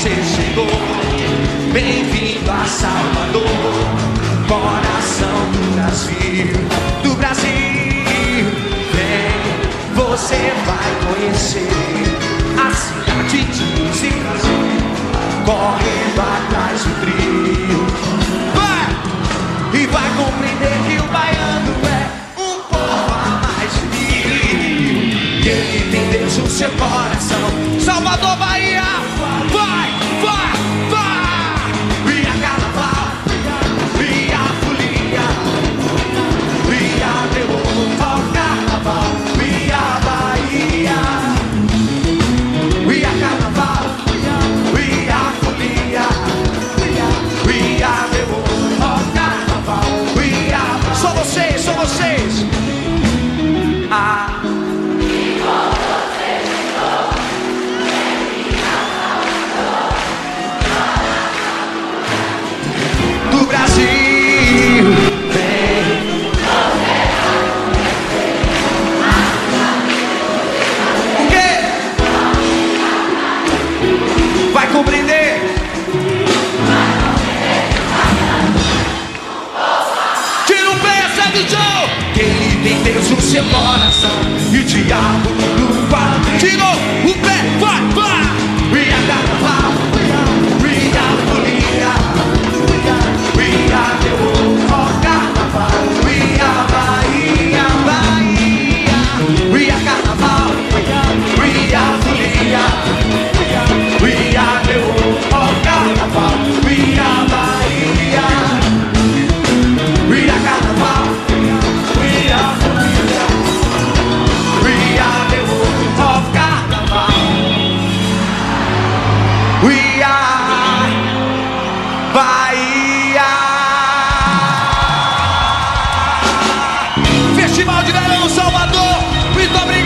você chegou. Bem-vindo a Salvador, coração do Brasil, do Brasil. Vem, você vai conhecer a cidade de Brasil, correndo atrás do trio. Vai! E vai compreender que o baiano é um povo a mais frio, que ele tem Deus no seu coração. Salvador, Bahia! Vai, vai, vai! Via carnaval, via folia, via terror, ao carnaval, via Bahia. Via carnaval, via folia, via terror, ao carnaval, via Bahia. Só vocês, só vocês! Do Brasil, vem. O quê? Vai compreender? Tira o pé, segue o chão. Que ele tem Deus no seu coração e o diabo no quadril. Tira o pé, vai, vai. Via carnaval, via folia, via terror, ó carnaval, via Bahia, Bahia. Via carnaval, via folia, via terror, ó carnaval, via Bahia. Via carnaval, via folia, via terror, ó carnaval, via Bahia. Festival de Verão Salvador, muito obrigado.